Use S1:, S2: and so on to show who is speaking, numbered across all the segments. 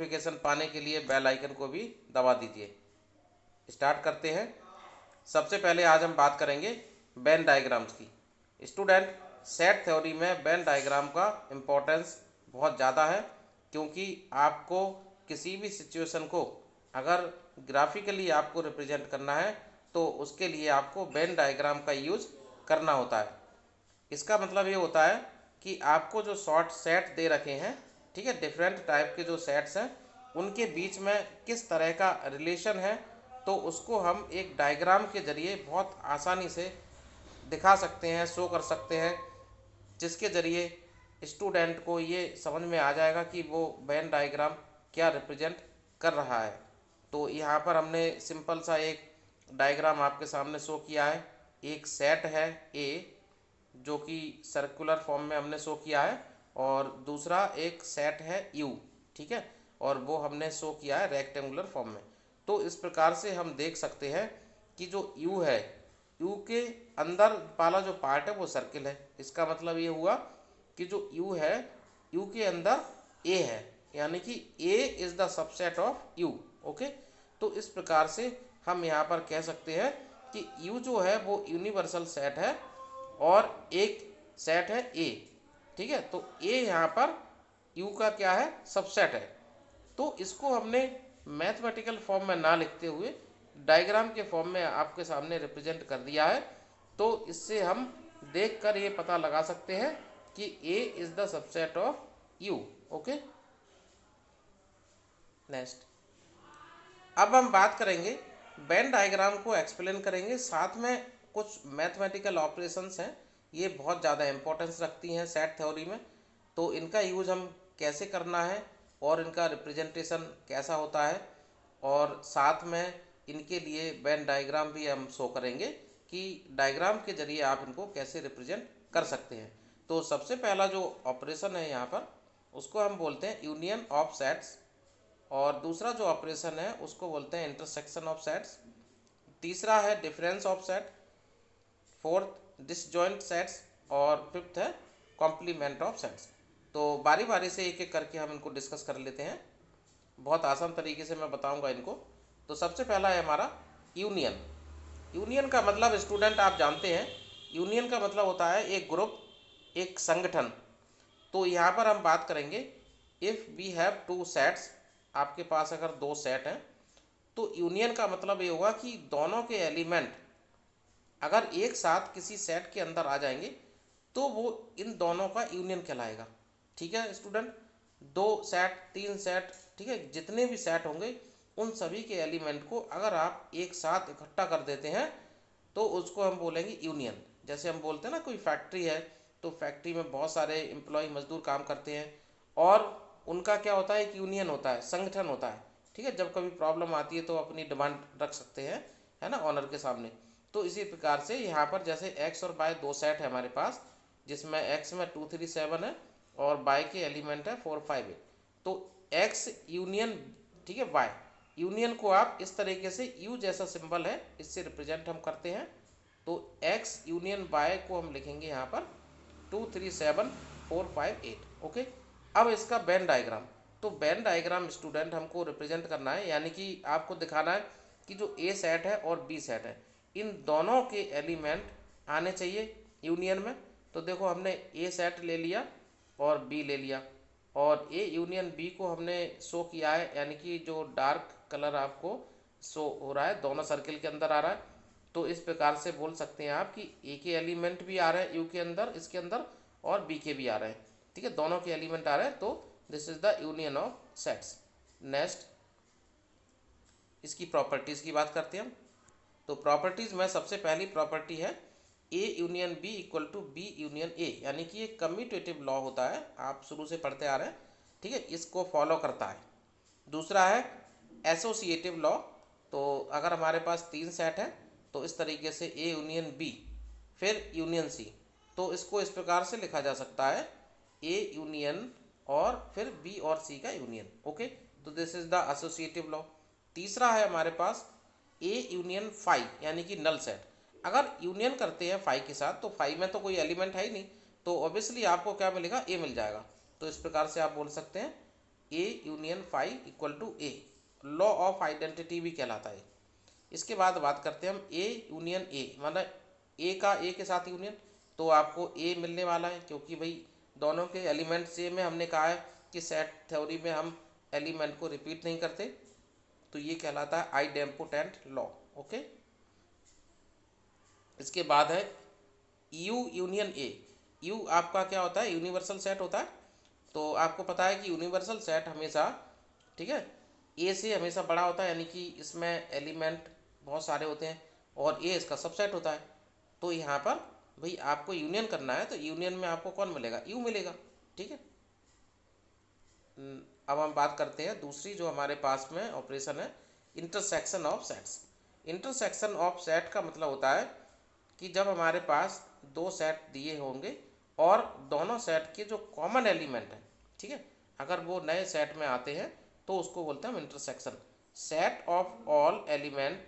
S1: Notification पाने के लिए बेल आइकन को भी दबा दीजिए। स्टार्ट करते हैं। सबसे पहले आज हम बात करेंगे वेन डायग्राम्स की। स्टूडेंट, सेट थ्योरी में वेन डायग्राम का इम्पोर्टेंस बहुत ज़्यादा है, क्योंकि आपको किसी भी सिचुएशन को अगर ग्राफिकली आपको रिप्रेजेंट करना है तो उसके लिए आपको वेन डायग्राम का यूज करना होता है। इसका मतलब ये होता है कि आपको जो शॉर्ट सेट दे रखे हैं, ठीक है, डिफरेंट टाइप के जो सेट्स हैं उनके बीच में किस तरह का रिलेशन है, तो उसको हम एक डायग्राम के जरिए बहुत आसानी से दिखा सकते हैं, शो कर सकते हैं, जिसके ज़रिए स्टूडेंट को ये समझ में आ जाएगा कि वो वेन डायग्राम क्या रिप्रेजेंट कर रहा है। तो यहाँ पर हमने सिंपल सा एक डायग्राम आपके सामने शो किया है। एक सेट है ए, जो कि सर्कुलर फॉर्म में हमने शो किया है, और दूसरा एक सेट है यू, ठीक है, और वो हमने शो किया है रेक्टेंगुलर फॉर्म में। तो इस प्रकार से हम देख सकते हैं कि जो यू है, यू के अंदर वाला जो पार्ट है वो सर्किल है। इसका मतलब ये हुआ कि जो यू है, यू के अंदर ए है, यानी कि A is the subset of you. Okay, तो इस प्रकार से हम यहाँ पर कह सकते हैं कि यू जो है वो यूनिवर्सल सेट है और एक सेट है ए, ठीक है। तो ए यहाँ पर यू का क्या है, सबसेट है। तो इसको हमने मैथमेटिकल फॉर्म में ना लिखते हुए डायग्राम के फॉर्म में आपके सामने रिप्रेजेंट कर दिया है। तो इससे हम देखकर ये पता लगा सकते हैं कि A is the subset of you. Okay, next अब हम बात करेंगे वेन डायग्राम को एक्सप्लेन करेंगे, साथ में कुछ मैथमेटिकल ऑपरेशंस हैं, ये बहुत ज़्यादा इंपॉर्टेंस रखती हैं सेट थ्योरी में। तो इनका यूज हम कैसे करना है और इनका रिप्रेजेंटेशन कैसा होता है, और साथ में इनके लिए वेन डायग्राम भी हम शो करेंगे कि डायग्राम के जरिए आप इनको कैसे रिप्रेजेंट कर सकते हैं। तो सबसे पहला जो ऑपरेशन है यहाँ पर, उसको हम बोलते हैं यूनियन ऑफ सेट्स, और दूसरा जो ऑपरेशन है उसको बोलते हैं इंटरसेक्शन ऑफ सेट्स, तीसरा है difference of set, fourth disjoint sets, और फिफ्थ है कॉम्प्लीमेंट ऑफ सेट्स। तो बारी बारी से एक एक करके हम इनको डिस्कस कर लेते हैं। बहुत आसान तरीके से मैं बताऊंगा इनको। तो सबसे पहला है हमारा यूनियन। यूनियन का मतलब स्टूडेंट आप जानते हैं, यूनियन का मतलब होता है एक ग्रुप, एक संगठन। तो यहाँ पर हम बात करेंगे if we have two sets, आपके पास अगर दो सेट हैं तो यूनियन का मतलब ये होगा कि दोनों के एलिमेंट अगर एक साथ किसी सेट के अंदर आ जाएंगे तो वो इन दोनों का यूनियन कहलाएगा। ठीक है स्टूडेंट, दो सेट, तीन सेट, ठीक है, जितने भी सेट होंगे उन सभी के एलिमेंट को अगर आप एक साथ इकट्ठा कर देते हैं तो उसको हम बोलेंगे यूनियन। जैसे हम बोलते हैं ना, कोई फैक्ट्री है तो फैक्ट्री में बहुत सारे एम्प्लॉय मजदूर काम करते हैं और उनका क्या होता है, एक यूनियन होता है, संगठन होता है। ठीक है, जब कभी प्रॉब्लम आती है तो अपनी डिमांड रख सकते हैं, है ना, ऑनर के सामने। तो इसी प्रकार से यहाँ पर जैसे एक्स और वाई दो सेट है हमारे पास, जिसमें एक्स में 2 3 7 है और वाई के एलिमेंट है 4 5 8। तो एक्स यूनियन, ठीक है, वाई यूनियन को आप इस तरीके से यू जैसा सिंबल है इससे रिप्रेजेंट हम करते हैं। तो एक्स यूनियन वाई को हम लिखेंगे यहाँ पर 2 3 7 4 5 8। ओके, अब इसका वेन डायग्राम। तो वेन डायग्राम स्टूडेंट हमको रिप्रेजेंट करना है, यानी कि आपको दिखाना है कि जो ए सेट है और बी सेट है, इन दोनों के एलिमेंट आने चाहिए यूनियन में। तो देखो हमने ए सेट ले लिया और बी ले लिया, और ए यूनियन बी को हमने शो किया है, यानी कि जो डार्क कलर आपको शो हो रहा है दोनों सर्किल के अंदर आ रहा है। तो इस प्रकार से बोल सकते हैं आप कि ए के एलिमेंट भी आ रहे हैं यू के अंदर, इसके अंदर, और बी के भी आ रहे हैं। ठीक है, दोनों के एलिमेंट आ रहे हैं, तो this is the union of sets. Next इसकी प्रॉपर्टीज़ की बात करते हैं हम। तो प्रॉपर्टीज़ में सबसे पहली प्रॉपर्टी है A union B equal to B union A, यानी कि ये कम्यूटेटिव लॉ होता है, आप शुरू से पढ़ते आ रहे हैं, ठीक है, इसको फॉलो करता है। दूसरा है एसोसिएटिव लॉ। तो अगर हमारे पास तीन सेट है तो इस तरीके से ए यूनियन बी फिर यूनियन सी, तो इसको इस प्रकार से लिखा जा सकता है ए यूनियन और फिर बी और सी का यूनियन। ओके, तो this is the associative law. तीसरा है हमारे पास ए यूनियन फाई, यानी कि नल सेट। अगर यूनियन करते हैं फाई के साथ तो फाई में तो कोई एलिमेंट है ही नहीं, तो ऑब्वियसली आपको क्या मिलेगा, ए मिल जाएगा। तो इस प्रकार से आप बोल सकते हैं A union phi equal to A, law of identity भी कहलाता है। इसके बाद बात करते हैं हम ए यूनियन ए, मतलब ए का ए के साथ यूनियन, तो आपको ए मिलने वाला है क्योंकि भाई दोनों के एलिमेंट सेम है। हमने कहा है कि सेट थ्योरी में हम एलिमेंट को रिपीट नहीं करते, तो ये कहलाता है आइडेम्पोटेंट लॉ। ओके, इसके बाद है यू यूनियन ए। यू आपका क्या होता है, यूनिवर्सल सेट होता है। तो आपको पता है कि यूनिवर्सल सेट हमेशा, ठीक है, ए से हमेशा बड़ा होता है, यानी कि इसमें एलिमेंट बहुत सारे होते हैं और ए इसका सबसेट होता है। तो यहाँ पर भाई आपको यूनियन करना है, तो यूनियन में आपको कौन मिलेगा, यू मिलेगा। ठीक है, अब हम बात करते हैं दूसरी जो हमारे पास में ऑपरेशन है, intersection of sets. Intersection of set का मतलब होता है कि जब हमारे पास दो सेट दिए होंगे और दोनों सेट के जो कॉमन एलिमेंट है, ठीक है, अगर वो नए सेट में आते हैं तो उसको बोलते हैं हम intersection. Set of all element,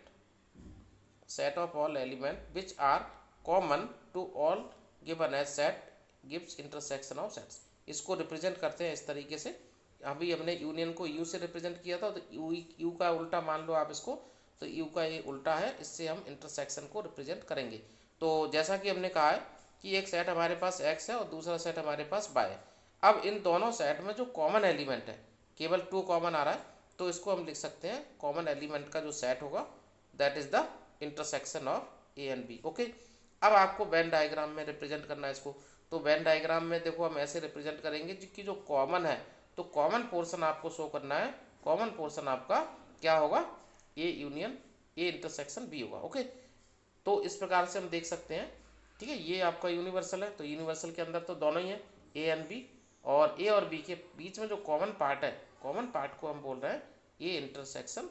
S1: set of all element which are common to all given as set gives intersection of sets. इसको रिप्रेजेंट करते हैं इस तरीके से। अभी हमने यूनियन को यू से रिप्रेजेंट किया था, तो यू का उल्टा मान लो आप इसको, तो यू का ये उल्टा है, इससे हम इंटरसेक्शन को रिप्रेजेंट करेंगे। तो जैसा कि हमने कहा है कि एक सेट हमारे पास एक्स है और दूसरा सेट हमारे पास वाई है। अब इन दोनों सेट में जो कॉमन एलिमेंट है, केवल टू कॉमन आ रहा है, तो इसको हम लिख सकते हैं कॉमन एलिमेंट का जो सेट होगा that is the intersection of A and B. Okay, अब आपको वेन डायग्राम में रिप्रेजेंट करना है इसको। तो वेन डायग्राम में देखो हम ऐसे रिप्रेजेंट करेंगे कि जो कॉमन है, तो कॉमन पोर्शन आपको शो करना है। कॉमन पोर्शन आपका क्या होगा, A union A intersection B होगा। ओके, तो इस प्रकार से हम देख सकते हैं। ठीक है, ये आपका यूनिवर्सल है, तो यूनिवर्सल के अंदर तो दोनों ही है, ए एंड बी, और ए और बी के बीच में जो कॉमन पार्ट है, कॉमन पार्ट को हम बोल रहे हैं A intersection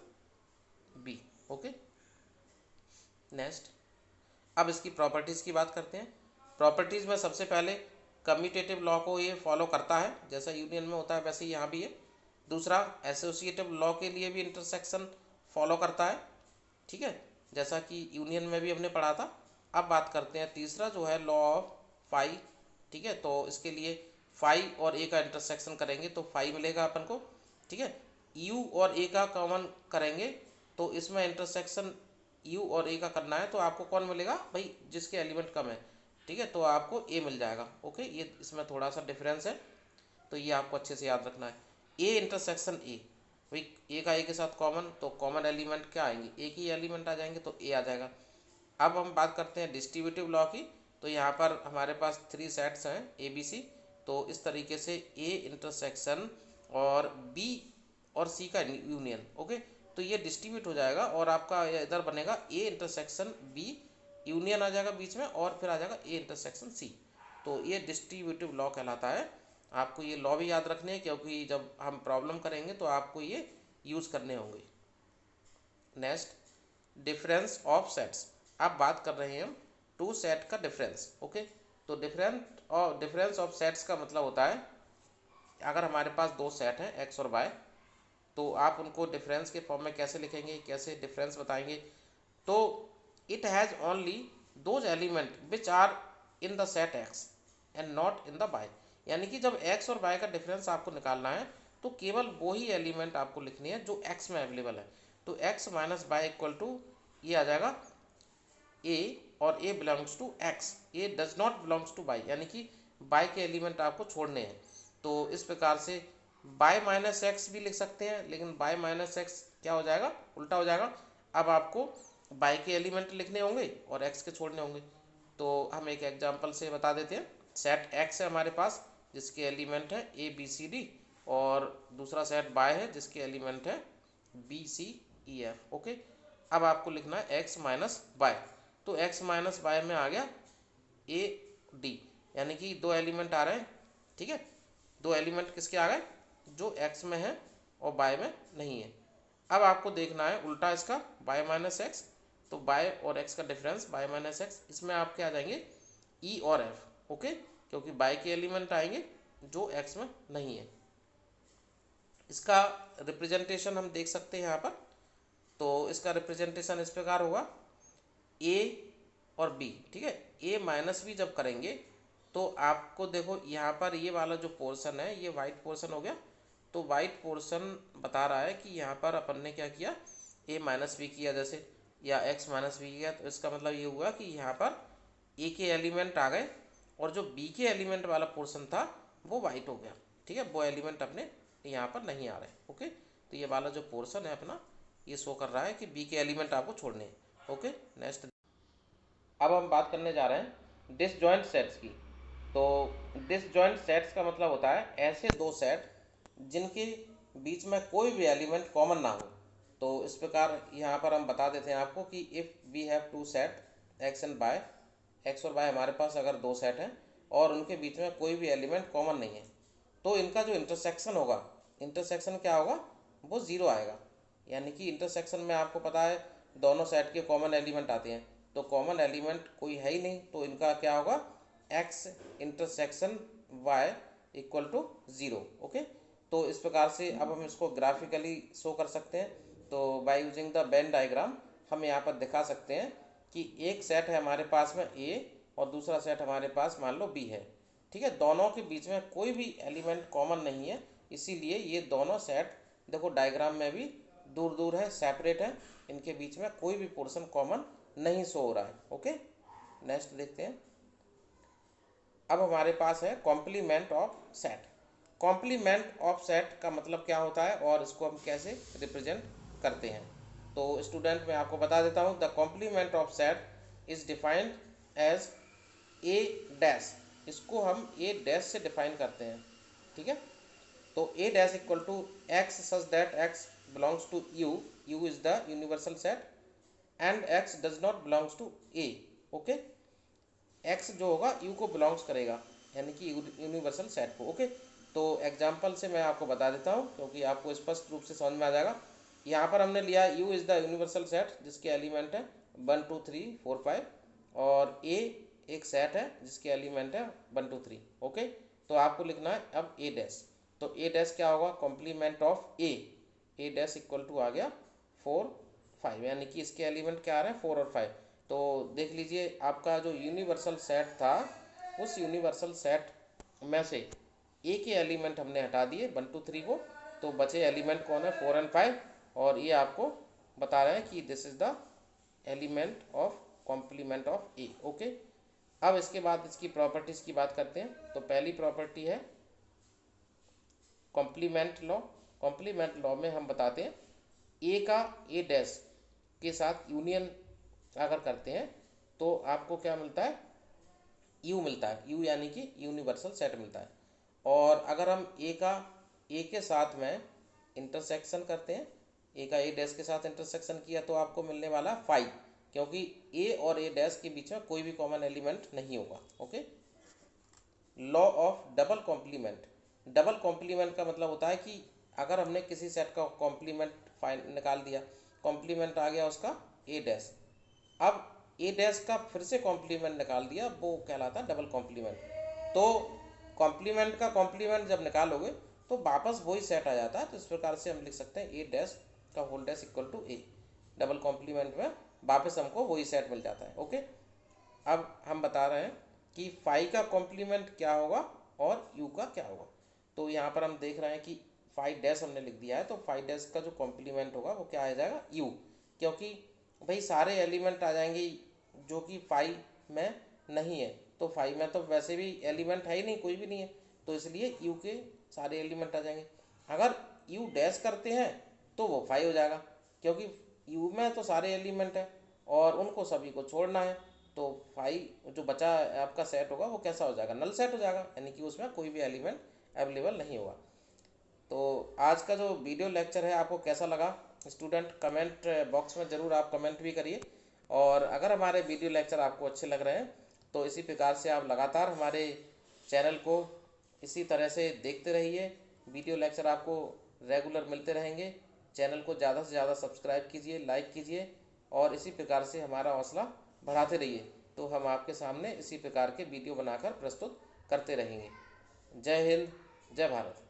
S1: B. Okay, next, अब इसकी प्रॉपर्टीज़ की बात करते हैं। प्रॉपर्टीज़ में सबसे पहले कम्यूटेटिव लॉ को ये फॉलो करता है, जैसा यूनियन में होता है वैसे ही यहाँ भी है। दूसरा, एसोसिएटिव लॉ के लिए भी इंटरसेक्शन फॉलो करता है, ठीक है, जैसा कि यूनियन में भी हमने पढ़ा था। अब बात करते हैं तीसरा जो है लॉ ऑफ फाई। ठीक है, तो इसके लिए फाई और ए का इंटरसेक्शन करेंगे तो फाई मिलेगा अपन को। ठीक है, यू और ए का कॉमन करेंगे तो इसमें इंटरसेक्शन यू और ए का करना है, तो आपको कौन मिलेगा भाई, जिसके एलिमेंट कम है। ठीक है, तो आपको ए मिल जाएगा। ओके, ये इसमें थोड़ा सा डिफरेंस है, तो ये आपको अच्छे से याद रखना है। ए इंटरसेक्शन ए, भाई ए का ए के साथ कॉमन, तो कॉमन एलिमेंट क्या आएंगे, एक ही एलिमेंट आ जाएंगे, तो ए आ जाएगा। अब हम बात करते हैं डिस्ट्रीब्यूटिव लॉ की। तो यहाँ पर हमारे पास थ्री सेट्स हैं ए बी सी, तो इस तरीके से ए इंटरसेक्शन और बी और सी का यूनियन। ओके, तो ये डिस्ट्रीब्यूट हो जाएगा और आपका इधर बनेगा ए इंटरसेक्शन बी यूनियन आ जाएगा बीच में, और फिर आ जाएगा ए इंटरसेक्शन सी। तो ये डिस्ट्रीब्यूटिव लॉ कहलाता है। आपको ये लॉ भी याद रखने हैं क्योंकि जब हम प्रॉब्लम करेंगे तो आपको ये यूज़ करने होंगे। Next, difference of sets. अब बात कर रहे हैं हम टू सेट का डिफरेंस। ओके, तो डिफरेंस ऑफ सेट्स का मतलब होता है अगर हमारे पास दो सेट हैं एक्स और वाई, तो आप उनको डिफरेंस के फॉर्म में कैसे लिखेंगे, कैसे डिफरेंस बताएंगे। तो it has only those element which are in the set X and not in the Y. यानी कि जब एक्स और वाई का डिफरेंस आपको निकालना है तो केवल वो ही एलिमेंट आपको लिखनी है जो एक्स में अवेलेबल है। तो X minus Y equal to ये आ जाएगा ए, और A belongs to X, A does not belongs to Y, यानी कि वाई के एलिमेंट आपको छोड़ने हैं। तो इस प्रकार से बाय माइनस एक्स भी लिख सकते हैं, लेकिन बाय माइनस एक्स क्या हो जाएगा, उल्टा हो जाएगा। अब आपको बाय के एलिमेंट लिखने होंगे और एक्स के छोड़ने होंगे। तो हम एक एग्जांपल से बता देते हैं। सेट एक्स है हमारे पास जिसके एलिमेंट है ए बी सी डी, और दूसरा सेट बाय है जिसके एलिमेंट है B C E F. Okay, अब आपको लिखना है एक्स माइनस बाय, तो एक्स माइनस बाय में आ गया ए डी, यानी कि दो एलिमेंट आ रहे हैं। ठीक है, दो एलिमेंट किसके आ गए, जो एक्स में है और बाय में नहीं है। अब आपको देखना है उल्टा इसका बाय माइनस एक्स, तो बाय और एक्स का डिफरेंस बाय माइनस एक्स, इसमें आपके आ जाएंगे ई और एफ। ओके, क्योंकि बाय के एलिमेंट आएंगे जो एक्स में नहीं है। इसका रिप्रेजेंटेशन हम देख सकते हैं यहाँ पर। तो इसका रिप्रेजेंटेशन इस प्रकार होगा ए और बी। ठीक है, ए माइनस बी जब करेंगे तो आपको देखो यहाँ पर ये वाला जो पोर्शन है ये वाइट पोर्शन हो गया, तो वाइट पोर्शन बता रहा है कि यहाँ पर अपन ने क्या किया, a माइनस बी किया जैसे, या x माइनस बी किया, तो इसका मतलब ये हुआ कि यहाँ पर a के एलिमेंट आ गए और जो b के एलिमेंट वाला पोर्शन था वो वाइट हो गया। ठीक है, वो एलिमेंट अपने यहाँ पर नहीं आ रहे। ओके, तो ये वाला जो पोर्शन है अपना ये शो कर रहा है कि b के एलिमेंट आपको छोड़ने हैं। ओके, नेक्स्ट अब हम बात करने जा रहे हैं डिसजॉइंट सेट्स की। तो डिसजॉइंट सेट्स का मतलब होता है ऐसे दो सेट जिनके बीच में कोई भी एलिमेंट कॉमन ना हो। तो इस प्रकार यहाँ पर हम बता देते हैं आपको कि if we have two set X and Y, X और वाई हमारे पास अगर दो सेट हैं और उनके बीच में कोई भी एलिमेंट कॉमन नहीं है, तो इनका जो इंटरसेक्शन होगा, इंटरसेक्शन क्या होगा, वो ज़ीरो आएगा। यानी कि इंटरसेक्शन में आपको पता है दोनों सेट के कॉमन एलिमेंट आते हैं, तो कॉमन एलिमेंट कोई है ही नहीं, तो इनका क्या होगा, X intersection Y equal to zero. Okay, तो इस प्रकार से अब हम इसको ग्राफिकली शो कर सकते हैं। तो by using the Venn diagram हम यहाँ पर दिखा सकते हैं कि एक सेट है हमारे पास में ए और दूसरा सेट हमारे पास मान लो बी है। ठीक है, दोनों के बीच में कोई भी एलिमेंट कॉमन नहीं है, इसीलिए ये दोनों सेट देखो डायग्राम में भी दूर दूर है, सेपरेट है, इनके बीच में कोई भी पोर्शन कॉमन नहीं शो हो रहा है। ओके, नेक्स्ट देखते हैं। अब हमारे पास है complement of set. Complement of set का मतलब क्या होता है और इसको हम कैसे रिप्रेजेंट करते हैं। तो स्टूडेंट मैं आपको बता देता हूँ, the complement of set is defined as A dash. इसको हम ए डैश से डिफाइन करते हैं। ठीक है, तो A dash equal to X such that X belongs to U, U is the universal set and X does not belongs to A. Okay, X जो होगा यू को बिलोंग्स करेगा, यानी कि यूनिवर्सल सेट को। ओके, तो एग्जांपल से मैं आपको बता देता हूँ क्योंकि आपको स्पष्ट रूप से समझ में आ जाएगा। यहाँ पर हमने लिया you is the universal set जिसके एलिमेंट है 1 2 3 4 5 और ए एक सेट है जिसके एलिमेंट है 1 2 3। ओके, तो आपको लिखना है अब ए डैश। तो ए डैश क्या होगा, complement of A dash equal to आ गया 4 5, यानी कि इसके एलिमेंट क्या आ रहे हैं 4 और 5। तो देख लीजिए आपका जो यूनिवर्सल सेट था उस यूनिवर्सल सेट में से ए के एलिमेंट हमने हटा दिए 1 2 3 को, तो बचे एलिमेंट कौन है 4 एंड 5, और ये आपको बता रहे हैं कि this is the element of complement of A. Okay, अब इसके बाद इसकी प्रॉपर्टीज की बात करते हैं। तो पहली प्रॉपर्टी है कॉम्प्लीमेंट लॉ। कॉम्प्लीमेंट लॉ में हम बताते हैं ए का ए डैश के साथ यूनियन अगर करते हैं तो आपको क्या मिलता है, यू मिलता है, यू यानी कि यूनिवर्सल सेट मिलता है। और अगर हम ए का ए के साथ में इंटरसेक्शन करते हैं, ए का ए डैश के साथ इंटरसेक्शन किया तो आपको मिलने वाला 5, क्योंकि ए और ए डैश के बीच में कोई भी कॉमन एलिमेंट नहीं होगा। Okay, law of double complement. Double complement का मतलब होता है कि अगर हमने किसी सेट का कॉम्प्लीमेंट निकाल दिया, कॉम्प्लीमेंट आ गया उसका ए डैश, अब ए डैश का फिर से कॉम्प्लीमेंट निकाल दिया, वो कहलाता है डबल कॉम्प्लीमेंट। तो कॉम्प्लीमेंट का कॉम्प्लीमेंट जब निकालोगे तो वापस वही सेट आ जाता है। तो इस प्रकार से हम लिख सकते हैं ए डैश का whole dash equal to A, double complement में वापस हमको वही सेट मिल जाता है। ओके, अब हम बता रहे हैं कि फाई का कॉम्प्लीमेंट क्या होगा और यू का क्या होगा। तो यहाँ पर हम देख रहे हैं कि फाई डैश हमने लिख दिया है, तो फाई डैश का जो कॉम्प्लीमेंट होगा वो क्या आ जाएगा, यू, क्योंकि भाई सारे एलिमेंट आ जाएंगे जो कि फाई में नहीं है, तो फाई में तो वैसे भी एलिमेंट है ही नहीं, कोई भी नहीं है, तो इसलिए यू के सारे एलिमेंट आ जाएंगे। अगर यू डैश करते हैं तो वो फाई हो जाएगा, क्योंकि यू में तो सारे एलिमेंट है और उनको सभी को छोड़ना है, तो फाई जो बचा आपका सेट होगा वो कैसा हो जाएगा, नल सेट हो जाएगा, यानी कि उसमें कोई भी एलिमेंट अवेलेबल नहीं होगा। तो आज का जो वीडियो लेक्चर है आपको कैसा लगा स्टूडेंट, कमेंट बॉक्स में ज़रूर आप कमेंट भी करिए। और अगर हमारे वीडियो लेक्चर आपको अच्छे लग रहे हैं तो इसी प्रकार से आप लगातार हमारे चैनल को इसी तरह से देखते रहिए, वीडियो लेक्चर आपको रेगुलर मिलते रहेंगे। चैनल को ज़्यादा से ज़्यादा सब्सक्राइब कीजिए, लाइक कीजिए और इसी प्रकार से हमारा हौसला बढ़ाते रहिए, तो हम आपके सामने इसी प्रकार के वीडियो बनाकर प्रस्तुत करते रहेंगे। जय हिंद, जय भारत।